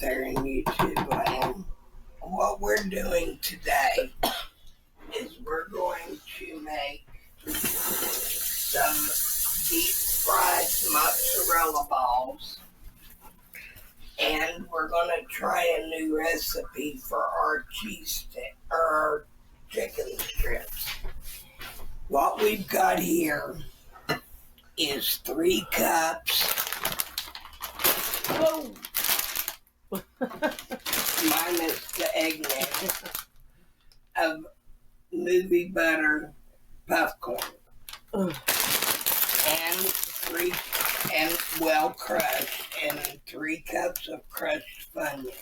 there in YouTube land. What we're doing today is we're going to make some deep fried mozzarella balls, and we're going to try a new recipe for our cheese stick or our chicken strips. What we've got here is 3 cups. Whoa! Minus the egg mix of movie butter puffcorn. And well crushed, and 3 cups of crushed Funyuns.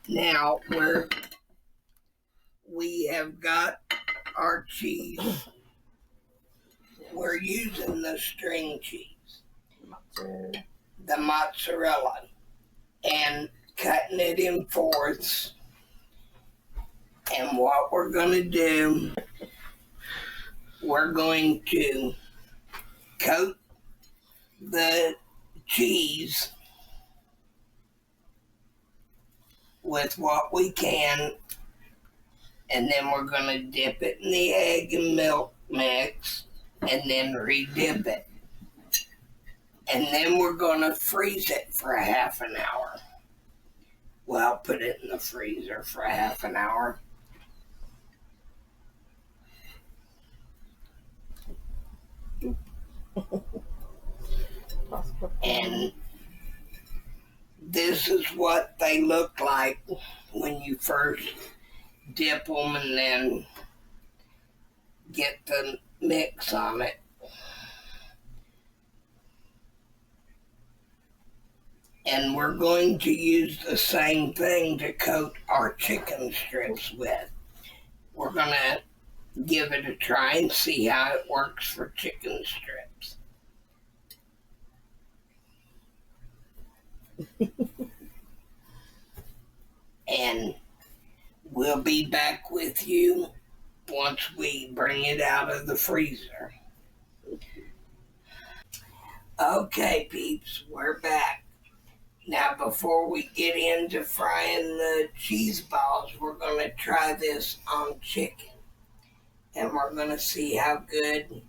Now we have got our cheese. We're using the string cheese, the mozzarella, and cutting it in fourths. And what we're going to do, we're going to coat the cheese with what we can, and then we're going to dip it in the egg and milk mix, and then re-dip it. And then we're going to freeze it for a half an hour. Well, put it in the freezer for a half an hour. And this is what they look like when you first dip them and then get the mix on it. And we're going to use the same thing to coat our chicken strips with. We're going to give it a try and see how it works for chicken strips. And we'll be back with you once we bring it out of the freezer. Okay, peeps, we're back. Now, before we get into frying the cheese balls, we're going to try this on chicken. And we're going to see how good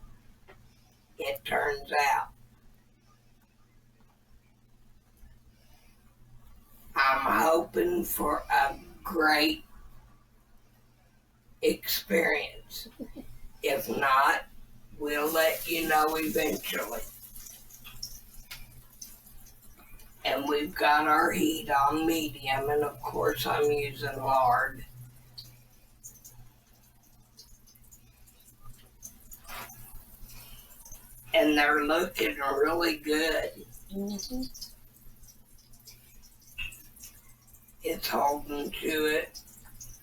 it turns out. I'm hoping for a great experience. If not, we'll let you know eventually. And we've got our heat on medium, and of course I'm using lard. And they're looking really good. Mm-hmm. It's holding to it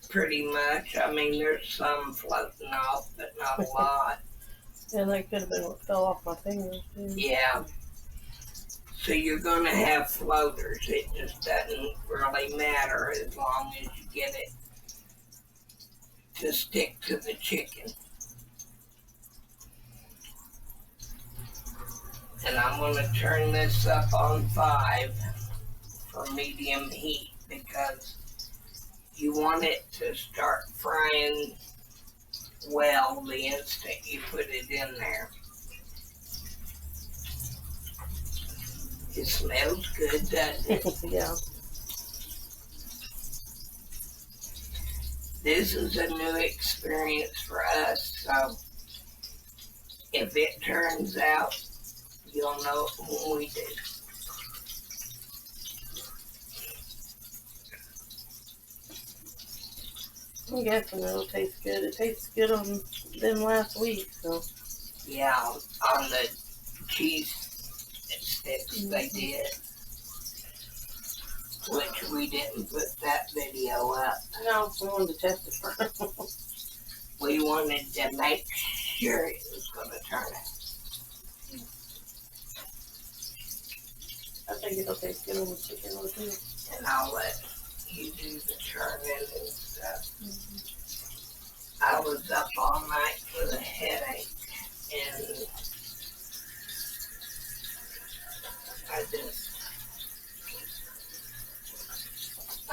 pretty much. I mean, there's some floating off, but not a lot. And that could have been what fell off my fingers, too. Yeah. So you're going to have floaters. It just doesn't really matter as long as you get it to stick to the chicken. And I'm going to turn this up on 5 for medium heat because you want it to start frying well the instant you put it in there. It smells good, doesn't it? Yeah. This is a new experience for us, so if it turns out, you'll know when we do. I'm guessing it'll taste good. It tastes good on them last week, so. Yeah, on the cheese sticks they did, which we didn't put that video up. No, we wanted to test it first. We wanted to make sure it was going to turn out. I think it'll taste good on the chicken too. And I'll let you do the churning and stuff. Mm-hmm. I was up all night with a headache, and I just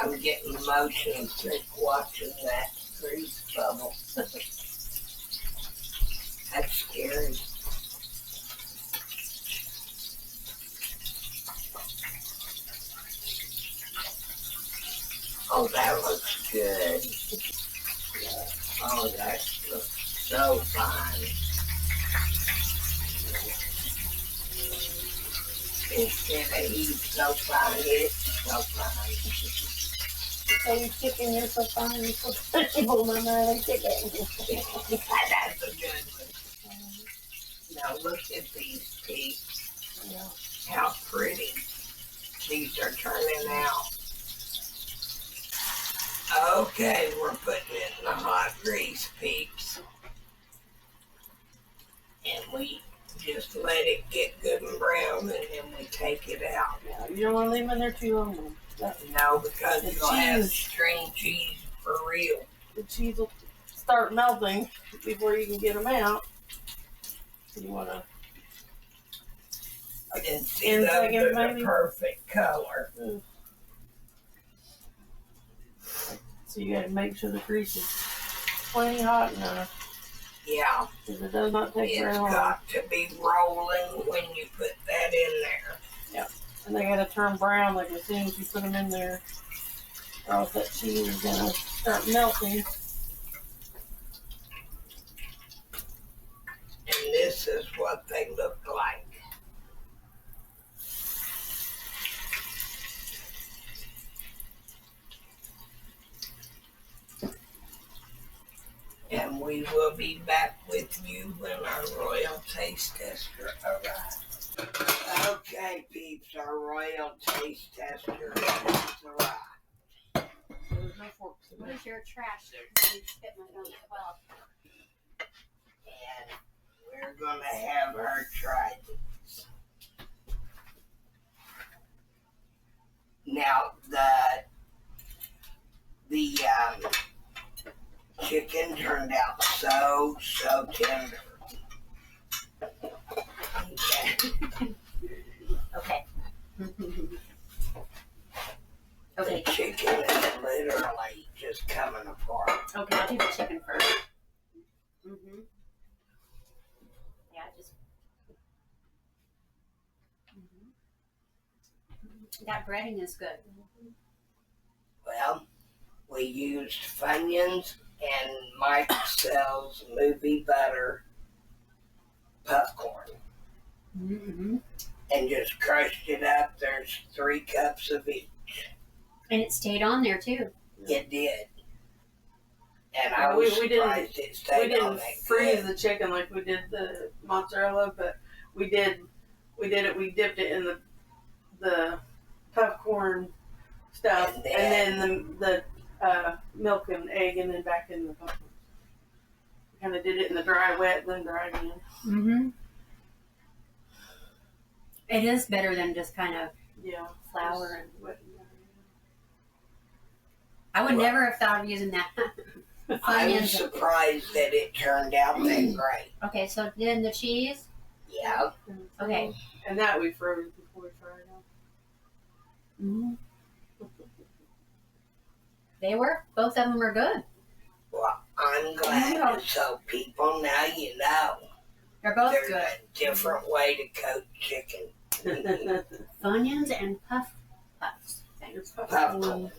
I'm getting motion sick watching that grease bubble. That's scary. Oh, that looks good. Oh, that looks so fine. Instead of he's so fine, it's so fine. Are you chicken? You're so fine. You're so beautiful, Mama. I chicken. That's a good one. Now look at these peeps. Yeah. How pretty these are turning out. Okay, we're putting it in the hot grease, peeps. And we just let it get good and brown, and then we take it out. Yeah, you don't want to leave them in there too long. No, because The you'll have cheese. string cheese for real. The cheese will start melting before you can get them out. So you want to. And see, those are the perfect color. So you got to make sure the grease is plenty hot enough. Yeah. Because it does not take very long. It's got to be rolling when you put that in there. Yeah. And they got to turn brown like as soon as you put them in there. Or else that cheese is going to start melting. And this is what they look like. And we will be back with you when our royal taste tester arrives. Okay, peeps, our royal taste tester has arrived. There's no forks in there. Where's your trash? Spit mine on as well. And we're going to have her try these. Now, the chicken turned out so tender. Okay. Okay. The Okay. chicken is literally just coming apart. Okay, I'll do the chicken first. Yeah, just. That breading is good. Well, we used Funyuns and Mike sells movie butter puffcorn. And just crushed it up. There's 3 cups of each. And it stayed on there too. It did. And I was surprised it stayed on that freeze good. the chicken like we did the mozzarella, but we dipped it in the puffcorn stuff, and then the milk and egg, and then back in the puffcorn. We kind of did it in the dry, wet, then dry again. It is better than just kind of flour and wet. I would never have thought of using that. I was surprised that it turned out that great. Okay, so then the cheese? Yeah. Okay. And that we froze before we fried them. They were. Both of them are good. Well, I'm glad. So people, now you know. They're both There's good. a different way to cook chicken. Funyuns and puffs. It's Puffcorn.